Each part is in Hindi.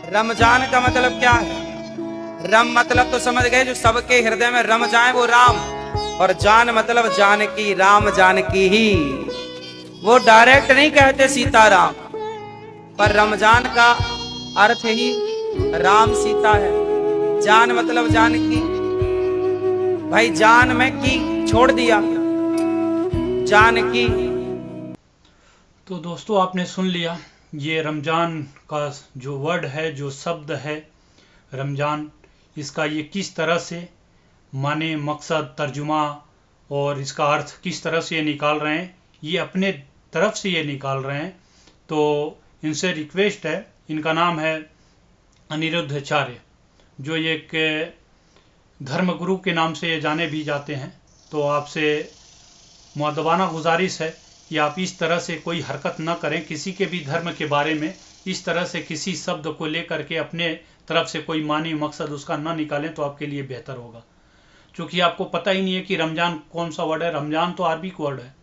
रमजान का मतलब क्या है? रम मतलब तो समझ गए, जो सबके हृदय में रम जाए वो राम। और जान मतलब जानकी, राम जानकी ही। वो डायरेक्ट नहीं कहते सीताराम, पर रमजान का अर्थ ही राम सीता है। जान मतलब जानकी। भाई जान में की छोड़ दिया, जानकी। तो दोस्तों आपने सुन लिया, ये रमज़ान का जो वर्ड है, जो शब्द है रमज़ान, इसका ये किस तरह से माने, मकसद, तर्जुमा और इसका अर्थ किस तरह से ये निकाल रहे हैं, ये अपने तरफ से ये निकाल रहे हैं। तो इनसे रिक्वेस्ट है, इनका नाम है अनिरुद्धाचार्य, जो एक धर्मगुरु के नाम से ये जाने भी जाते हैं। तो आपसे मुअद्दबाना गुजारिश है कि आप इस तरह से कोई हरकत न करें, किसी के भी धर्म के बारे में इस तरह से किसी शब्द को लेकर के अपने तरफ से कोई मानी मकसद उसका न निकालें, तो आपके लिए बेहतर होगा। क्योंकि आपको पता ही नहीं है कि रमजान कौन सा वर्ड है। रमजान तो अरबिक वर्ड है।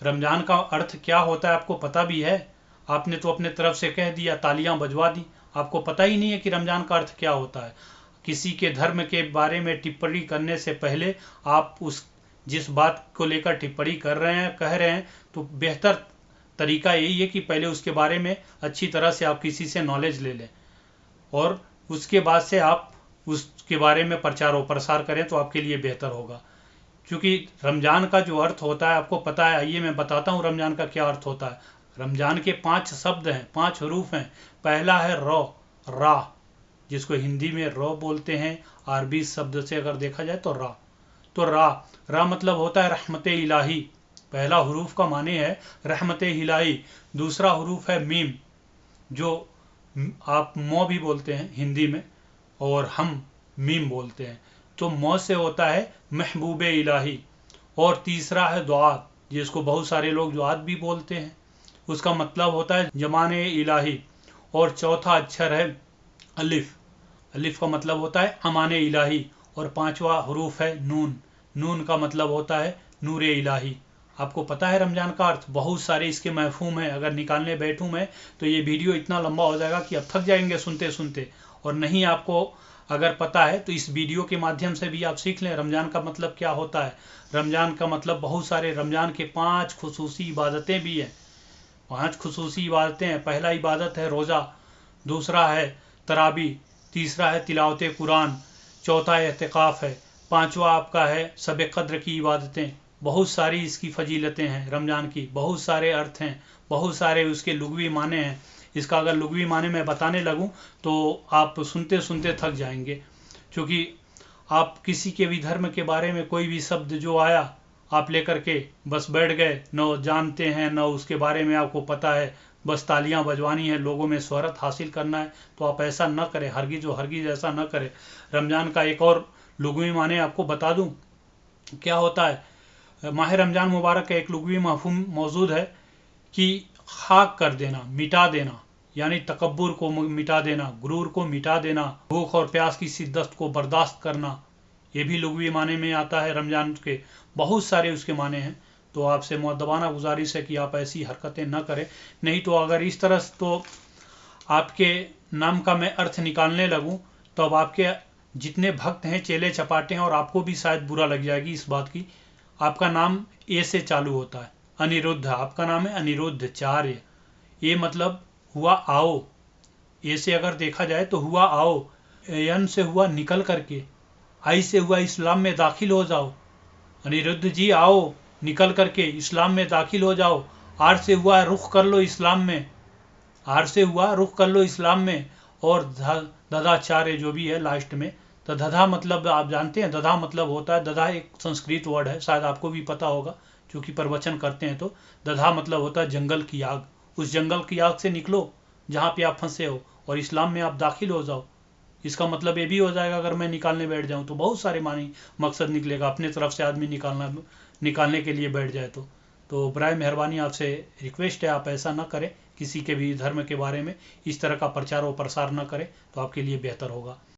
रमजान का अर्थ क्या होता है आपको पता भी है? आपने तो अपने तरफ से कह दिया, तालियां बजवा दी। आपको पता ही नहीं है कि रमजान का अर्थ क्या होता है। किसी के धर्म के बारे में टिप्पणी करने से पहले आप उस जिस बात को लेकर टिप्पणी कर रहे हैं, कह रहे हैं, तो बेहतर तरीका यही है कि पहले उसके बारे में अच्छी तरह से आप किसी से नॉलेज ले लें और उसके बाद से आप उसके बारे में प्रचार और प्रसार करें, तो आपके लिए बेहतर होगा। क्योंकि रमजान का जो अर्थ होता है आपको पता है। आइए मैं बताता हूँ रमजान का क्या अर्थ होता है। रमजान के 5 शब्द हैं, 5 हरूफ हैं। पहला है रो, रा, जिसको हिंदी में रो बोलते हैं, अरबी शब्द से अगर देखा जाए तो रा। तो रा, रा मतलब होता है रहमत इलाही। पहला हरूफ का माने है रहमत इलाही। दूसरा हरूफ है मीम, जो आप मौ भी बोलते हैं हिंदी में और हम मीम बोलते हैं। तो मौ से होता है महबूब इलाही। और तीसरा है दुआत, जिसको बहुत सारे लोग दुआत भी बोलते हैं, उसका मतलब होता है जमान इलाही। और चौथा अक्षर है अलिफ, अलिफ का मतलब होता है अमान इलाही। और पांचवा हरूफ है नून, नून का मतलब होता है नूर इलाही। आपको पता है रमजान का अर्थ? बहुत सारे इसके मफहूम है। अगर निकालने बैठूं मैं तो ये वीडियो इतना लंबा हो जाएगा कि आप थक जाएंगे सुनते सुनते। और नहीं आपको अगर पता है तो इस वीडियो के माध्यम से भी आप सीख लें रमजान का मतलब क्या होता है। रमजान का मतलब बहुत सारे, रमजान के 5 खुसूसी इबादतें भी हैं। 5 खुसूसी इबादतें हैं। पहला इबादत है रोज़ा, दूसरा है तराबी, तीसरा है तिलावत कुरान, चौथा एतिकाफ़ है, पांचवा आपका है शब कद्र की इबादतें। बहुत सारी इसकी फजीलतें हैं रमज़ान की, बहुत सारे अर्थ हैं, बहुत सारे उसके लुग़वी माने हैं। इसका अगर लुग़वी माने मैं बताने लगूं तो आप सुनते सुनते थक जाएंगे। क्योंकि आप किसी के भी धर्म के बारे में कोई भी शब्द जो आया आप लेकर के बस बैठ गए, न जानते हैं न उसके बारे में आपको पता है, बस तालियां बजवानी है, लोगों में शोहरत हासिल करना है। तो आप ऐसा न करें, हरगिज व हरगिज ऐसा न करें। रमज़ान का एक और लुग़वी माने आपको बता दूं क्या होता है। माह रमज़ान मुबारक का एक लुग़वी मफ़हूम मौजूद है कि खाक कर देना, मिटा देना, यानी तकब्बुर को मिटा देना, गुरूर को मिटा देना, भूख और प्यास की शिद्दत को बर्दाश्त करना। ये भी लुग़वी माने में आता है। रमज़ान के बहुत सारे उसके माने हैं। तो आपसे मुअद्दबाना गुजारिश है कि आप ऐसी हरकतें न करें। नहीं तो अगर इस तरह तो आपके नाम का मैं अर्थ निकालने लगूं तो अब आपके जितने भक्त हैं चेले चपाटे हैं, और आपको भी शायद बुरा लग जाएगी इस बात की। आपका नाम ए से चालू होता है, अनिरुद्ध, आपका नाम है अनिरुद्धाचार्य। ये मतलब हुआ आओ। ए से अगर देखा जाए तो हुआ आओ, यन से हुआ निकल करके, आई से हुआ इस्लाम में दाखिल हो जाओ। अनिरुद्ध जी आओ, निकल करके इस्लाम में दाखिल हो जाओ। आर से हुआ रुख कर लो इस्लाम में, आर से हुआ रुख कर लो इस्लाम में। और दधाचार्य जो भी है लास्ट में। तो दधा मतलब आप जानते हैं, दधा मतलब होता है, दधा एक संस्कृत वर्ड है, शायद आपको भी पता होगा क्योंकि प्रवचन करते हैं। तो दधा मतलब होता है जंगल की आग। उस जंगल की आग से निकलो जहाँ पे आप फंसे हो और इस्लाम में आप दाखिल हो जाओ। इसका मतलब ये भी हो जाएगा अगर मैं निकालने बैठ जाऊं तो बहुत सारे मानी मकसद निकलेगा अपने तरफ से आदमी निकालने के लिए बैठ जाए तो बराए मेहरबानी आपसे रिक्वेस्ट है आप ऐसा ना करें। किसी के भी धर्म के बारे में इस तरह का प्रचार और प्रसार न करें, तो आपके लिए बेहतर होगा।